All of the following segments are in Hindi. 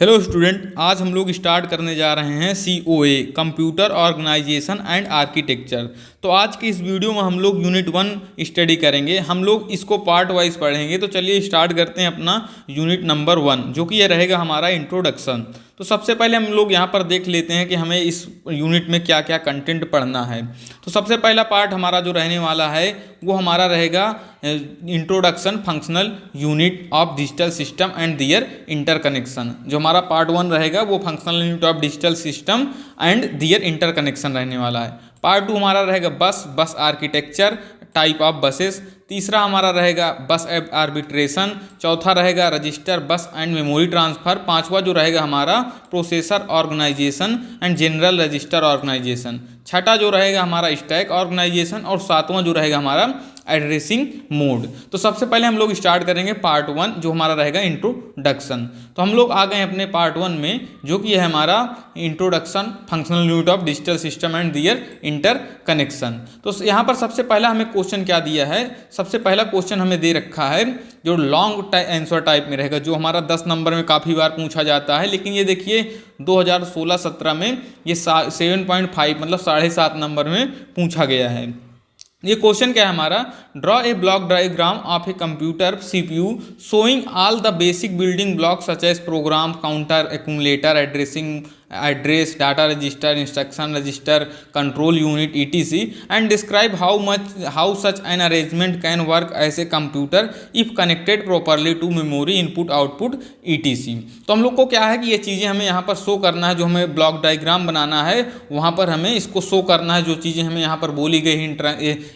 हेलो स्टूडेंट, आज हम लोग स्टार्ट करने जा रहे हैं COA computer organization and architecture. तो आज की इस वीडियो में हम लोग यूनिट 1 स्टडी करेंगे। हम लोग इसको पार्ट वाइज पढ़ेंगे। तो चलिए स्टार्ट करते हैं अपना यूनिट नंबर 1, जो कि यह रहेगा हमारा इंट्रोडक्शन। तो सबसे पहले हम लोग यहाँ पर देख लेते हैं कि हमें इस यूनिट में क्या क्या कंटेंट पढ़ना है। तो सबसे पहला पार्ट हमारा जो रहने वाला है वो हमारा रहेगा introduction functional unit of digital system and their interconnection. जो हमारा पार्ट 1 रहेगा वो functional unit of digital system and their interconnection रहने वाला है। पार्ट 2 हमारा रहेगा बस आर्किटेक्चर, टाइप ऑफ बसेस। तीसरा हमारा रहेगा बस आर्बिट्रेशन। चौथा रहेगा रजिस्टर बस एंड मेमोरी ट्रांसफ़र। पांचवा जो रहेगा हमारा processor organization and general register organization. छठा जो रहेगा हमारा स्टैक ऑर्गेनाइजेशन। और सातवां जो रहेगा हमारा एड्रेसिंग मोड। तो सबसे पहले हम लोग स्टार्ट करेंगे पार्ट 1, जो हमारा रहेगा इंट्रोडक्शन। तो हम लोग आ गए अपने पार्ट 1 में, जो कि है हमारा introduction functional unit of digital system and their interconnection. तो यहाँ पर सबसे पहला हमें क्वेश्चन क्या दिया है? सबसे पहला क्वेश्चन हमें दे रखा है जो लॉन्ग आंसर टाइप में रहेगा, जो हमारा 10 नंबर में काफ़ी बार पूछा जाता है। लेकिन ये देखिए 2016-17 में ये 7.5 मतलब 7.5 नंबर में पूछा गया है। ये क्वेश्चन क्या है हमारा? Draw a block diagram of a computer CPU showing all the basic building blocks such as program, counter, accumulator, address, data register, instruction register, control unit etc and describe how such an arrangement can work as a computer if connected properly to memory, input output etc। तो हम लोग को क्या है कि ये चीज़ें हमें यहाँ पर शो करना है। जो हमें ब्लॉक डायग्राम बनाना है वहाँ पर हमें इसको शो करना है। जो चीज़ें हमें यहाँ पर बोली गई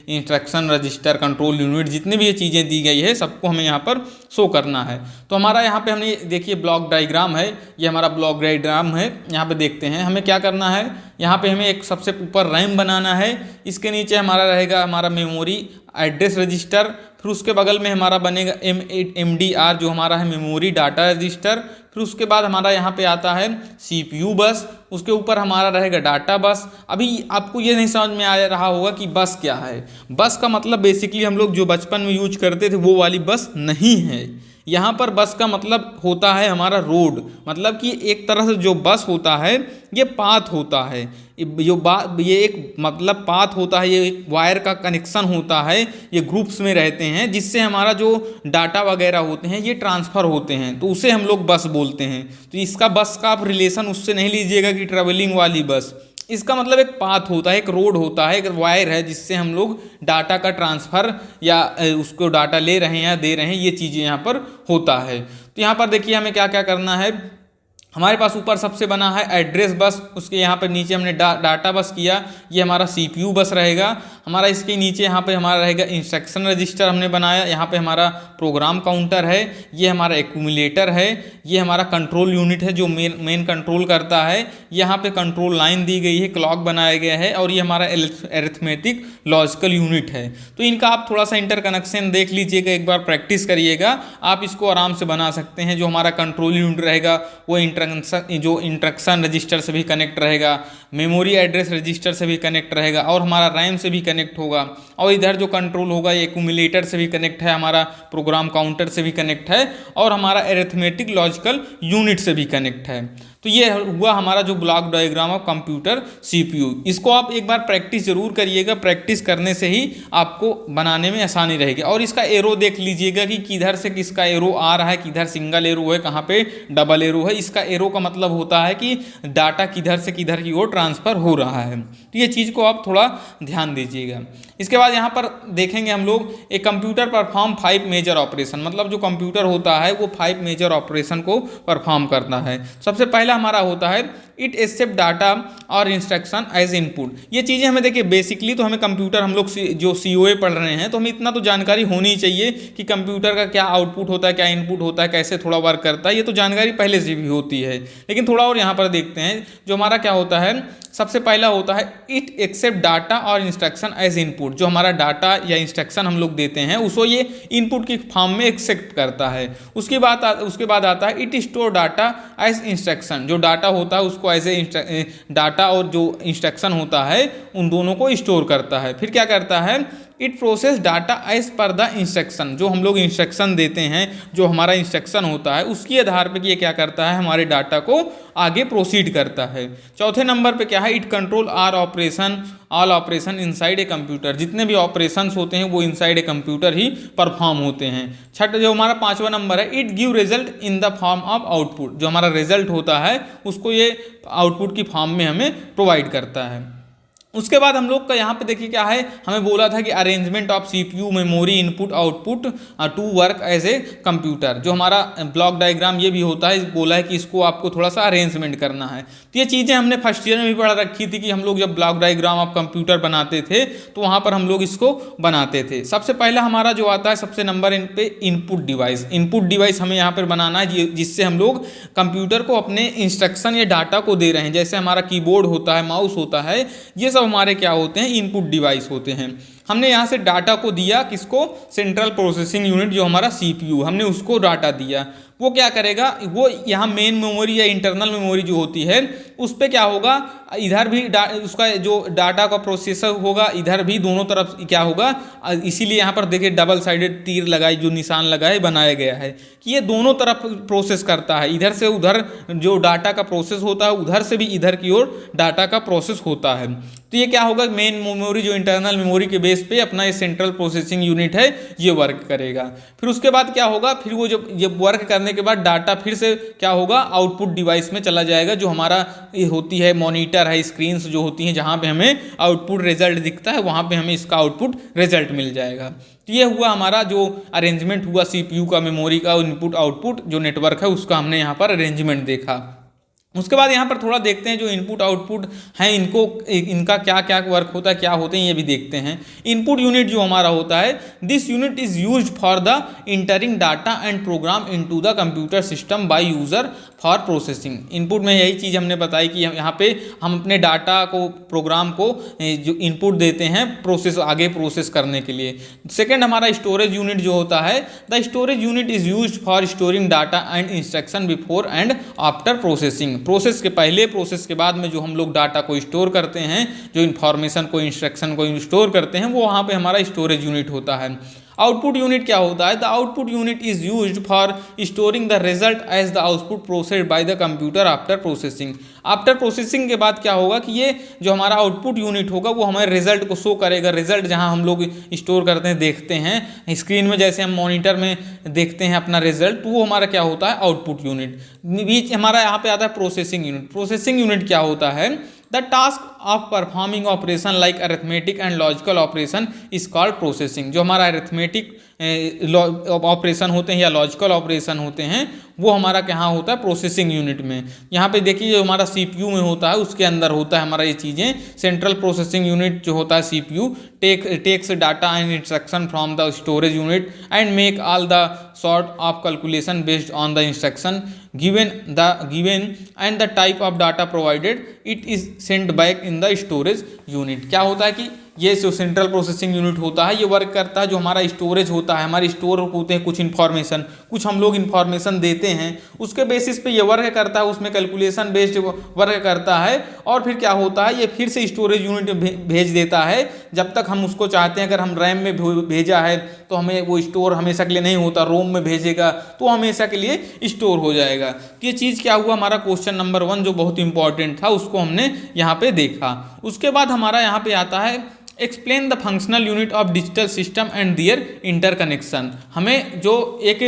इंस्ट्रक्शन रजिस्टर, कंट्रोल यूनिट, जितनी भी ये चीज़ें दी गई है सबको हमें यहाँ पर शो करना है। तो हमारा यहाँ पे हमने देखिए ब्लॉक डायग्राम है, ये हमारा ब्लॉक डायग्राम है। यहाँ पे देखते हैं हमें क्या करना है। यहाँ पे हमें एक सबसे ऊपर रैम बनाना है। इसके नीचे हमारा रहेगा हमारा मेमोरी एड्रेस रजिस्टर। फिर उसके बगल में हमारा बनेगा MDR, जो हमारा है मेमोरी डाटा रजिस्टर। फिर उसके बाद हमारा यहाँ पे आता है CPU बस। उसके ऊपर हमारा रहेगा डाटा बस। अभी आपको ये नहीं समझ में आ रहा होगा कि बस क्या है। बस का मतलब बेसिकली हम लोग जो बचपन में यूज करते थे वो वाली बस नहीं है। यहाँ पर बस का मतलब होता है हमारा रोड, मतलब कि एक तरह से जो बस होता है ये पाथ होता है। ये एक मतलब पाथ होता है, ये एक वायर का कनेक्शन होता है। ये ग्रुप्स में रहते हैं जिससे हमारा जो डाटा वगैरह होते हैं ये ट्रांसफ़र होते हैं, तो उसे हम लोग बस बोलते हैं। तो इसका बस का आप रिलेशन उससे नहीं लीजिएगा कि ट्रेवलिंग वाली बस। इसका मतलब एक पाथ होता है, एक रोड होता है, एक वायर है जिससे हम लोग डाटा का ट्रांसफ़र या उसको डाटा ले रहे हैं या दे रहे हैं, ये चीज़ें यहाँ पर होता है। तो यहाँ पर देखिए हमें क्या क्या करना है। हमारे पास ऊपर सबसे बना है एड्रेस बस, उसके यहाँ पर नीचे हमने डाटा बस किया, ये हमारा CPU बस रहेगा हमारा। इसके नीचे यहाँ पे हमारा रहेगा इंस्ट्रक्शन रजिस्टर हमने बनाया। यहाँ पे हमारा प्रोग्राम काउंटर है, ये हमारा एक्यूमुलेटर है, ये हमारा कंट्रोल यूनिट है जो मेन कंट्रोल करता है। यहाँ पे कंट्रोल लाइन दी गई है, क्लॉक बनाया गया है, और ये हमारा एरिथमेटिक लॉजिकल यूनिट है। तो इनका आप थोड़ा सा इंटरकनेक्शन देख लीजिएगा, एक बार प्रैक्टिस करिएगा, आप इसको आराम से बना सकते हैं। जो हमारा कंट्रोल यूनिट रहेगा वो जो इंस्ट्रक्शन रजिस्टर से भी कनेक्ट रहेगा, मेमोरी एड्रेस रजिस्टर से भी कनेक्ट रहेगा, और हमारा रैम से भी कनेक्ट होगा। और इधर जो कंट्रोल होगा ये एक्यूमुलेटर से भी कनेक्ट है, हमारा प्रोग्राम काउंटर से भी कनेक्ट है, और हमारा एरिथमेटिक लॉजिकल यूनिट से भी कनेक्ट है। तो ये हुआ हमारा जो block diagram of computer CPU। इसको आप एक बार प्रैक्टिस जरूर करिएगा, प्रैक्टिस करने से ही आपको बनाने में आसानी रहेगी। और इसका एरो देख लीजिएगा कि किधर से किसका एरो आ रहा है, किधर सिंगल एरो है, कहाँ पे डबल एरो है। इसका एरो का मतलब होता है कि डाटा किधर से किधर की ओर ट्रांसफ़र हो रहा है। तो ये चीज़ को आप थोड़ा ध्यान दीजिएगा। इसके बाद यहाँ पर देखेंगे हम लोग एक कंप्यूटर परफॉर्म 5 मेजर ऑपरेशन, मतलब जो कंप्यूटर होता है वो 5 मेजर ऑपरेशन को परफॉर्म करता है। सबसे पहला हमारा होता है इट एक्सेप्ट डाटा और इंस्ट्रक्शन एज इनपुट। ये चीज़ें हमें देखिए बेसिकली तो हमें कंप्यूटर हम लोग जो COA पढ़ रहे हैं तो हमें इतना तो जानकारी होनी चाहिए कि कंप्यूटर का क्या आउटपुट होता है, क्या इनपुट होता है, कैसे थोड़ा वर्क करता है। ये तो जानकारी पहले से भी होती है, लेकिन थोड़ा और यहाँ पर देखते हैं। जो हमारा क्या होता है, सबसे पहला होता है इट एक्सेप्ट डाटा और इंस्ट्रक्शन एज इनपुट। जो हमारा डाटा या इंस्ट्रक्शन हम लोग देते हैं उसको ये इनपुट की फॉर्म में एक्सेप्ट करता है। उसके बाद आता है it store data as instruction. जो डाटा होता है उसको एज ए डाटा और जो इंस्ट्रक्शन होता है उन दोनों को स्टोर करता है। फिर क्या करता है it process data as per the instruction, जो हम लोग इंस्ट्रक्शन देते हैं, जो हमारा इंस्ट्रक्शन होता है उसके आधार पर ये क्या करता है, हमारे डाटा को आगे प्रोसीड करता है। चौथे नंबर पे क्या है, it control all operation inside a computer, जितने भी ऑपरेशंस होते हैं वो inside a computer he perform होते हैं। छठा जो हमारा पांचवा नंबर है, it give result in the form of output, जो हमारा रिजल्ट होता है उसको ये आउटपुट की फॉर्म में हमें प्रोवाइड करता है। उसके बाद हम लोग का यहाँ पे देखिए क्या है, हमें बोला था कि arrangement of CPU memory input output to work as a computer, जो हमारा ब्लॉक डायग्राम ये भी होता है, बोला है कि इसको आपको थोड़ा सा अरेंजमेंट करना है। तो ये चीज़ें हमने फर्स्ट ईयर में भी पढ़ रखी थी कि हम लोग जब ब्लॉक डायग्राम ऑफ कंप्यूटर बनाते थे तो वहाँ पर हम लोग इसको बनाते थे। सबसे पहला हमारा जो आता है सबसे नंबर इन पे इनपुट डिवाइस हमें यहाँ पर बनाना है, जिससे हम लोग कंप्यूटर को अपने इंस्ट्रक्शन या डाटा को दे रहे हैं। जैसे हमारा कीबोर्ड होता है, माउस होता है, ये सब हमारे क्या होते हैं, इनपुट डिवाइस होते हैं। हमने यहाँ से डाटा को दिया किसको, सेंट्रल प्रोसेसिंग यूनिट जो हमारा सीपीयू, हमने उसको डाटा दिया। वो क्या करेगा, वो यहाँ मेन मेमोरी या इंटरनल मेमोरी जो होती है उस पर क्या होगा, इधर भी उसका जो डाटा का प्रोसेसर होगा, इधर भी दोनों तरफ क्या होगा, इसीलिए यहाँ पर देखिए डबल साइडेड तीर लगाई, जो निशान लगाए बनाया गया है कि ये दोनों तरफ प्रोसेस करता है। इधर से उधर जो डाटा का प्रोसेस होता है, उधर से भी इधर की ओर डाटा का प्रोसेस होता है। तो ये क्या होगा, मेन मेमोरी जो इंटरनल मेमोरी के बेस पे अपना ये सेंट्रल प्रोसेसिंग यूनिट है ये वर्क करेगा। फिर उसके बाद क्या होगा, फिर वो जब वर्क करने के बाद डाटा फिर से क्या होगा, आउटपुट डिवाइस में चला जाएगा, जो हमारा ये होती है मॉनिटर है, स्क्रीन जो होती हैं जहाँ पे हमें आउटपुट रिजल्ट दिखता है, वहाँ पे हमें इसका आउटपुट रिजल्ट मिल जाएगा। तो ये हुआ हमारा जो अरेंजमेंट हुआ सीपीयू का, मेमोरी का, इनपुट आउटपुट जो नेटवर्क है उसका हमने यहाँ पर अरेंजमेंट देखा। उसके बाद यहाँ पर थोड़ा देखते हैं जो इनपुट आउटपुट हैं इनका क्या क्या वर्क होता है, क्या होते हैं ये भी देखते हैं। इनपुट यूनिट जो हमारा होता है, this unit is used for the entering data and program into the computer system by user for processing. Input में यही चीज़ हमने बताई कि यहाँ पे हम अपने डाटा को, प्रोग्राम को जो इनपुट देते हैं आगे प्रोसेस करने के लिए। सेकेंड हमारा स्टोरेज यूनिट जो होता है, the storage unit is used for storing data and instruction before and after processing. Process के पहले, प्रोसेस के बाद में जो हम लोग डाटा को स्टोर करते हैं, जो इन्फॉर्मेशन को, इंस्ट्रक्शन को स्टोर करते हैं, वो वहाँ पे हमारा स्टोरेज यूनिट होता है। आउटपुट यूनिट क्या होता है, the output unit is used for storing the result as the output processed by the computer after processing. After processing के बाद क्या होगा कि ये जो हमारा आउटपुट यूनिट होगा वो हमारे रिजल्ट को शो करेगा। रिजल्ट जहां हम लोग स्टोर करते हैं, देखते हैं स्क्रीन में, जैसे हम मॉनिटर में देखते हैं अपना रिजल्ट, तो वो हमारा क्या होता है, आउटपुट यूनिट। बीच हमारा यहाँ पे आता है प्रोसेसिंग यूनिट। प्रोसेसिंग यूनिट क्या होता है, the task of performing operation like arithmetic and logical operation is called processing. जो हमारा अरिथमेटिक ऑपरेशन होते हैं या लॉजिकल ऑपरेशन होते हैं वो हमारा कहाँ होता है, प्रोसेसिंग यूनिट में। यहाँ पे देखिए जो हमारा सीपीयू में होता है उसके अंदर होता है हमारा ये चीज़ें। सेंट्रल प्रोसेसिंग यूनिट जो होता है CPU takes data and instruction from the storage unit and make all the sort of calculation based on the instruction given and the type of data provided, it is sent back in the storage unit। क्या होता है कि ये जो सेंट्रल प्रोसेसिंग यूनिट होता है ये वर्क करता है, जो हमारा स्टोरेज होता है, हमारे स्टोर होते हैं कुछ इन्फॉर्मेशन, कुछ हम लोग इन्फॉर्मेशन देते हैं, उसके बेसिस पे ये वर्क करता है, उसमें कैलकुलेशन बेस्ड वर्क करता है। और फिर क्या होता है, ये फिर से स्टोरेज यूनिट में भेज देता है जब तक हम उसको चाहते हैं। अगर हम रैम में भेजा है तो हमें वो स्टोर हमेशा के लिए नहीं होता, रोम में भेजेगा तो हमेशा के लिए स्टोर हो जाएगा। तो ये चीज़ क्या हुआ, हमारा क्वेश्चन नंबर 1 जो बहुत इंपॉर्टेंट था उसको हमने यहाँ पे देखा। उसके बाद हमारा यहाँ पे आता है explain the functional unit of digital system and their interconnection. हमें जो एक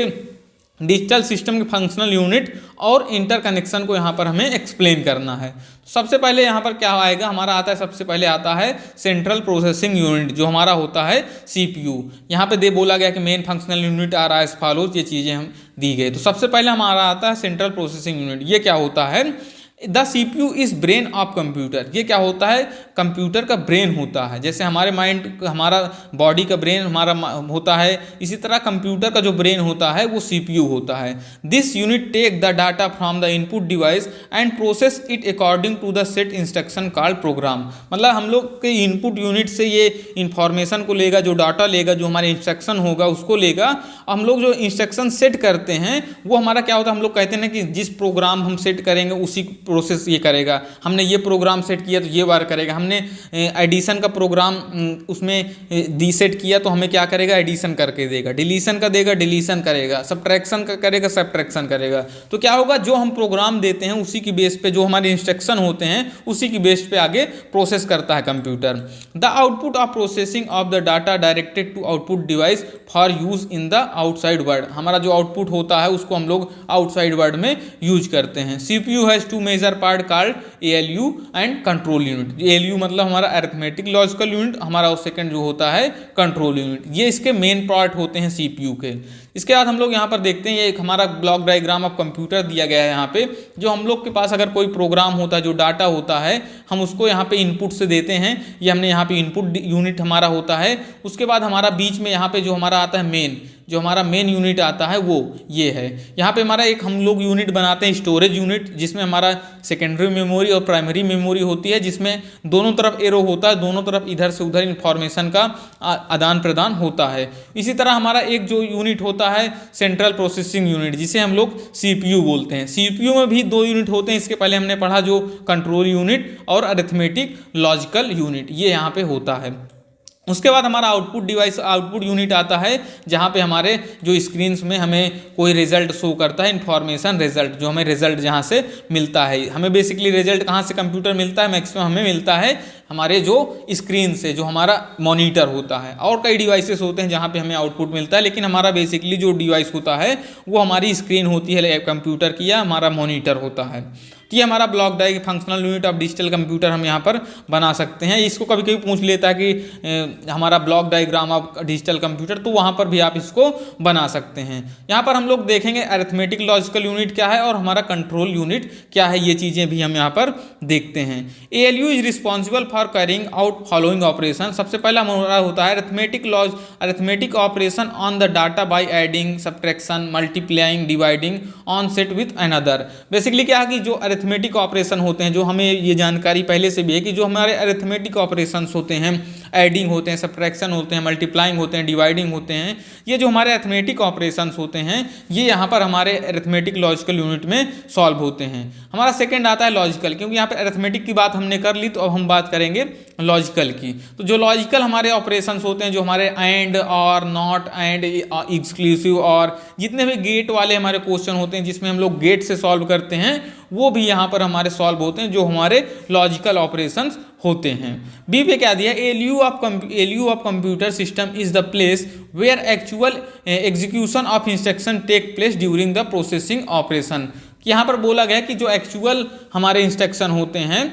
डिजिटल सिस्टम के फंक्शनल यूनिट और इंटरकनेक्शन को यहाँ पर हमें एक्सप्लेन करना है। तो सबसे पहले यहाँ पर क्या आएगा, हमारा आता है, सबसे पहले आता है सेंट्रल प्रोसेसिंग यूनिट जो हमारा होता है सीपीयू। यहाँ पे बोला गया कि मेन फंक्शनल यूनिट आ रहा है एज फॉलोज, ये चीज़ें हम दी गई। तो सबसे पहले हमारा आता है सेंट्रल प्रोसेसिंग यूनिट। ये क्या होता है, the CPU is brain of computer. ये क्या होता है, कंप्यूटर का ब्रेन होता है। जैसे हमारे माइंड, हमारा बॉडी का ब्रेन हमारा होता है, इसी तरह कंप्यूटर का जो ब्रेन होता है वो CPU होता है। This unit take the data from the input device and process it according to the set instruction called program. मतलब हम लोग के इनपुट यूनिट से ये इंफॉर्मेशन को लेगा, जो डाटा लेगा, जो हमारे इंस्ट्रक्शन होगा उसको लेगा। हम लोग जो इंस्ट्रक्शन सेट करते हैं वो हमारा क्या होता है, हम लोग कहते हैं कि जिस प्रोग्राम हम सेट करेंगे उसी प्रोसेस ये करेगा, हमने ये प्रोग्राम सेट किया तो ये वर्क करेगा, हमने एडिशन का प्रोग्राम उसमें डी सेट किया तो हमें क्या करेगा, एडिशन करके देगा, डिलीशन का देगा, डिलीशन करेगा, सब्ट्रैक्शन का करेगा, सब्ट्रैक्शन करेगा। तो क्या होगा, जो हम प्रोग्राम देते हैं उसी की बेस पे, जो हमारे इंस्ट्रक्शन होते हैं उसी की बेस पे आगे प्रोसेस करता है computer. The output of processing of the data directed to output device for use in the outside world. हमारा जो आउटपुट होता है उसको हम लोग आउटसाइड वर्ल्ड में यूज करते हैं। CPU has two major part called ALU and control unit. ALU मतलब हमारा अरिथमेटिक लॉजिकल यूनिट, हमारा सेकंड जो होता है कंट्रोल यूनिट। ये इसके मेन पार्ट होते हैं सीपीयू के। इसके बाद हम लोग यहाँ पर देखते हैं, ये एक हमारा ब्लॉक डायग्राम ऑफ कंप्यूटर दिया गया है यहाँ पे। जो हम लोग के पास अगर कोई प्रोग्राम होता है, जो डाटा होता है, हम उसको यहाँ पे इनपुट से देते हैं। ये हमने यहाँ पे इनपुट यूनिट हमारा होता है। उसके बाद हमारा बीच में यहाँ पे जो हमारा आता है मेन, जो हमारा मेन यूनिट आता है वो ये है। यहाँ पे हमारा एक हम लोग यूनिट बनाते हैं स्टोरेज यूनिट, जिसमें हमारा सेकेंडरी मेमोरी और प्राइमरी मेमोरी होती है, जिसमें दोनों तरफ एरो होता है, दोनों तरफ इधर से उधर इंफॉर्मेशन का आदान प्रदान होता है। इसी तरह हमारा एक जो यूनिट होता है सेंट्रल प्रोसेसिंग यूनिट, जिसे हम लोग सीपीयू बोलते हैं। सीपीयू में भी दो यूनिट होते हैं, इसके पहले हमने पढ़ा, जो कंट्रोल यूनिट और अरिथमेटिक लॉजिकल यूनिट, ये यहाँ पे होता है। उसके बाद हमारा आउटपुट डिवाइस, आउटपुट यूनिट आता है, जहाँ पे हमारे जो स्क्रीन्स में हमें कोई रिजल्ट शो करता है, इंफॉर्मेशन रिजल्ट, जो हमें रिजल्ट जहाँ से मिलता है। हमें बेसिकली रिजल्ट कहाँ से कंप्यूटर मिलता है, मैक्सिमम हमें मिलता है हमारे जो स्क्रीन से, जो हमारा मॉनिटर होता है। और कई डिवाइसेस होते हैं जहाँ पे हमें आउटपुट मिलता है, लेकिन हमारा बेसिकली जो डिवाइस होता है वो हमारी स्क्रीन होती है कंप्यूटर की, या हमारा मॉनिटर होता है। तो ये हमारा block diagram functional unit of digital computer हम यहाँ पर बना सकते हैं। इसको कभी कभी पूछ लेता है कि हमारा block diagram of digital computer, तो वहाँ पर भी आप इसको बना सकते हैं। यहाँ पर हम लोग देखेंगे अरिथमेटिक लॉजिकल यूनिट क्या है और हमारा कंट्रोल यूनिट क्या है, ये चीज़ें भी हम यहाँ पर देखते हैं। ALU is responsible for carrying out following operation. सबसे पहला हमारा होता है arithmetic operation on the data by adding, subtraction, multiplying, dividing on set with another. Basically क्या है कि जो अरिथमेटिक ऑपरेशन होते हैं, जो हमें ये जानकारी पहले से भी है कि जो हमारे अरिथमेटिक ऑपरेशंस होते हैं, एडिंग होते हैं, सब्ट्रैक्शन होते हैं, मल्टीप्लाइंग होते हैं, डिवाइडिंग होते हैं, ये जो हमारे अरिथमेटिक ऑपरेशंस होते हैं, ये यहाँ पर हमारे अरिथमेटिक लॉजिकल यूनिट में सॉल्व होते हैं। हमारा सेकंड आता है लॉजिकल, क्योंकि यहाँ पे अरिथमेटिक की बात हमने कर ली, तो अब हम बात करेंगे लॉजिकल की। तो जो लॉजिकल हमारे ऑपरेशंस होते हैं, जो हमारे एंड और नॉट एंड एक्सक्लूसिव और जितने भी गेट वाले हमारे क्वेश्चन होते हैं, जिसमें हम लोग गेट से सॉल्व करते हैं, वो भी यहाँ पर हमारे सॉल्व होते हैं, जो हमारे लॉजिकल ऑपरेशंस होते हैं। बी पे क्या दिया, ALU of computer system is the place where actual execution of instruction take place during the processing operation. यहाँ पर बोला गया कि जो एक्चुअल हमारे इंस्ट्रक्शन होते हैं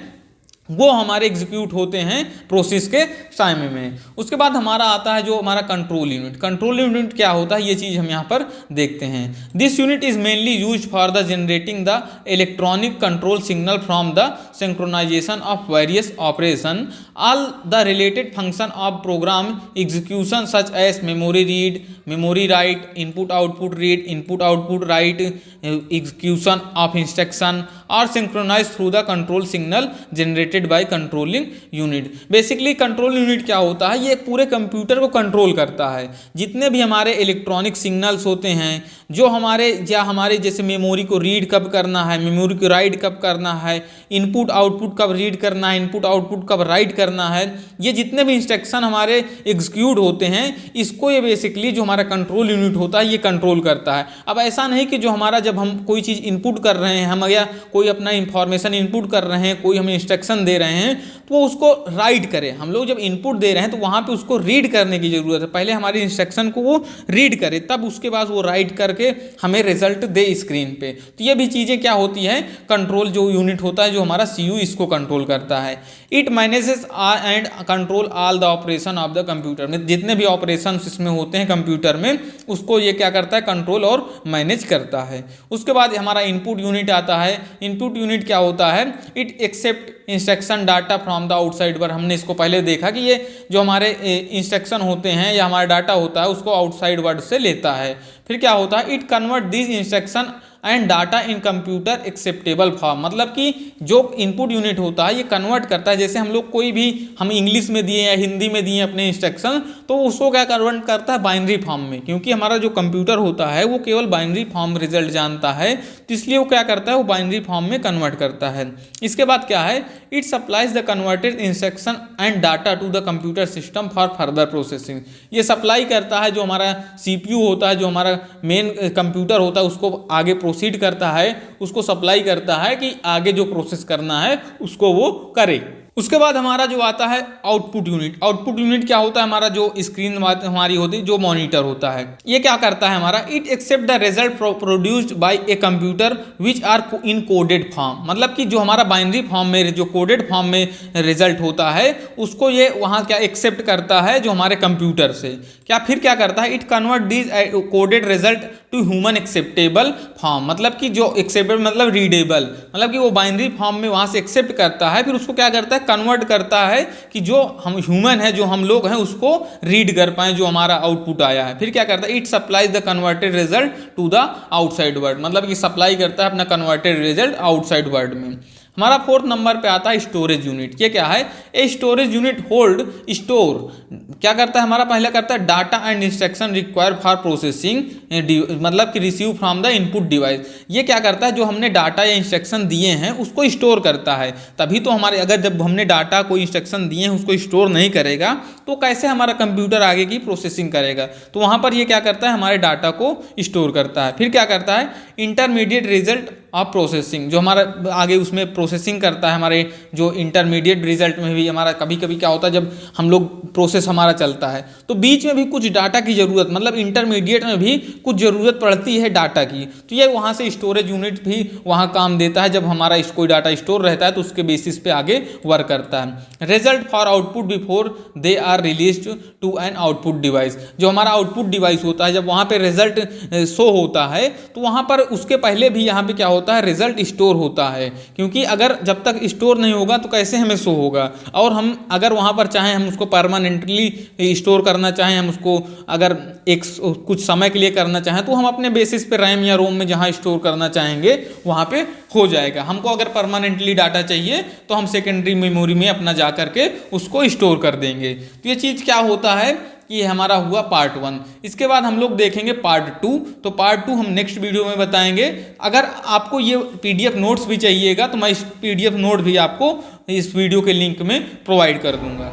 वो हमारे एग्जीक्यूट होते हैं प्रोसेस के टाइम में। उसके बाद हमारा आता है जो हमारा कंट्रोल यूनिट। कंट्रोल यूनिट क्या होता है, ये चीज़ हम यहाँ पर देखते हैं। This unit is mainly use for the generating the electronic control signal from the synchronisation of various operation, all the related function of program execution such as memory read, memory write, input output read, input output write, execution of instruction और synchronise through the control signal generated by controlling unit. Basically control unit क्या होता है, ये पूरे कंप्यूटर को कंट्रोल करता है। जितने भी हमारे इलेक्ट्रॉनिक सिग्नल्स होते हैं, जो हमारे जैसे मेमोरी को रीड कब करना है, मेमोरी को राइट कब करना है, इनपुट आउटपुट कब रीड करना है, इनपुट आउटपुट कब राइट करना है, ये जितने भी इंस्ट्रक्शन हमारे एग्जीक्यूट होते हैं, इसको ये बेसिकली जो हमारा कंट्रोल यूनिट होता है ये कंट्रोल करता है। अब ऐसा नहीं कि जो हमारा, जब हम कोई चीज़ इनपुट कर रहे हैं, हम या कोई अपना इंफॉर्मेशन इनपुट कर रहे हैं, कोई हमें इंस्ट्रक्शन दे रहे हैं, तो वो उसको राइट करें। हम लोग जब इनपुट दे रहे हैं तो वहाँ पे उसको रीड करने की ज़रूरत है। पहले हमारे इंस्ट्रक्शन को वो रीड करे, तब उसके बाद वो राइट करके हमें रिजल्ट दे स्क्रीन पे। तो ये भी चीज़ें क्या होती हैं, कंट्रोल जो यूनिट होता है, जो हमारा सीयू, इसको कंट्रोल करता है। It manages and control all the operation of the computer. में जितने भी ऑपरेशन इसमें होते हैं कंप्यूटर में, उसको ये क्या करता है, कंट्रोल और मैनेज करता है। उसके बाद हमारा इनपुट यूनिट आता है। इनपुट यूनिट क्या होता है, it accept instruction data from the outside world. हमने इसको पहले देखा कि ये जो हमारे इंस्ट्रक्शन होते हैं या हमारा डाटा होता है, उसको आउटसाइड वर्ल्ड से लेता है। फिर क्या होता है, it convert this instruction and data in computer acceptable form, मतलब कि जो इनपुट यूनिट होता है ये कन्वर्ट करता है। जैसे हम लोग कोई भी हम इंग्लिश में दिए या हिंदी में दिए अपने इंस्ट्रक्शन, तो उसको क्या कन्वर्ट करता है बाइनरी फॉर्म में, क्योंकि हमारा जो कंप्यूटर होता है वो केवल बाइनरी फॉर्म रिजल्ट जानता है, तो इसलिए वो क्या करता है, वो बाइनरी फॉर्म में कन्वर्ट करता है। इसके बाद क्या है, it supplies the converted instruction and data to the computer system for further processing. ये सप्लाई करता है, जो हमारा CPU होता है, जो हमारा मेन कंप्यूटर होता है, उसको आगे प्रोसीड करता है, उसको सप्लाई करता है कि आगे जो प्रोसेस करना है उसको वो करे। उसके बाद हमारा जो आता है आउटपुट यूनिट। आउटपुट यूनिट क्या होता है, हमारा जो स्क्रीन हमारी होती है, जो मॉनिटर होता है, ये क्या करता है हमारा, it accept the result produced by a computer which are in coded form, मतलब कि जो हमारा बाइनरी फॉर्म में, जो कोडेड फॉर्म में रिजल्ट होता है उसको ये वहाँ क्या एक्सेप्ट करता है, जो हमारे कंप्यूटर से क्या फिर क्या करता है, it convert this coded result to human acceptable form, मतलब कि जो एक्सेप्टेबल मतलब रीडेबल, मतलब कि वो बाइनरी फॉर्म में वहाँ से एक्सेप्ट करता है, फिर उसको क्या करता है, कन्वर्ट करता है कि जो हम ह्यूमन है, जो हम लोग हैं, उसको रीड कर पाए जो हमारा आउटपुट आया है। फिर क्या करता है, it supplies the converted result to the outside world, मतलब कि सप्लाई करता है अपना कन्वर्टेड रिजल्ट आउटसाइड वर्ल्ड में। हमारा 4th नंबर पे आता है स्टोरेज यूनिट। ये क्या है, a storage unit hold store, क्या करता है हमारा, पहले करता है data and instruction required for processing, मतलब कि receive from the input device. ये क्या करता है, जो हमने डाटा या इंस्ट्रक्शन दिए हैं उसको स्टोर करता है। तभी तो हमारे, अगर जब हमने डाटा कोई इंस्ट्रक्शन दिए हैं उसको स्टोर नहीं करेगा तो कैसे हमारा कंप्यूटर आगे की प्रोसेसिंग करेगा, तो वहाँ पर ये क्या करता है, हमारे डाटा को स्टोर करता है। फिर क्या करता है, इंटरमीडिएट रिजल्ट ऑफ प्रोसेसिंग, जो हमारा आगे उसमें प्रोसेसिंग करता है, हमारे जो इंटरमीडिएट रिजल्ट में भी हमारा कभी कभी क्या होता है, जब हम लोग प्रोसेस हमारा चलता है तो बीच में भी कुछ डाटा की ज़रूरत, मतलब इंटरमीडिएट में भी कुछ ज़रूरत पड़ती है डाटा की, तो ये वहाँ से स्टोरेज यूनिट भी वहाँ काम देता है। जब हमारा कोई डाटा स्टोर रहता है तो उसके बेसिस पे आगे वर्क करता है। Result for output before they are release to an output device, जो हमारा आउटपुट डिवाइस होता है, जब वहाँ पे रिजल्ट शो होता है तो वहाँ पर उसके पहले भी यहाँ पे क्या होता है, रिजल्ट स्टोर होता है, क्योंकि अगर जब तक स्टोर नहीं होगा तो कैसे हमें शो होगा। और हम अगर वहाँ पर चाहें हम उसको परमानेंटली स्टोर करना चाहें, हम उसको अगर एक कुछ समय के लिए करना चाहें तो हम अपने बेसिस पे रैम या रोम में जहाँ स्टोर करना चाहेंगे वहाँ पे हो जाएगा। हमको अगर परमानेंटली डाटा चाहिए तो हम सेकेंडरी मेमोरी में अपना जा करके उसको स्टोर कर देंगे। तो ये चीज़ क्या होता है कि ये हमारा हुआ पार्ट 1। इसके बाद हम लोग देखेंगे पार्ट 2, तो पार्ट 2 हम नेक्स्ट वीडियो में बताएंगे। अगर आपको ये PDF नोट्स भी चाहिएगा तो मैं इस PDF नोट भी आपको इस वीडियो के लिंक में प्रोवाइड कर दूंगा।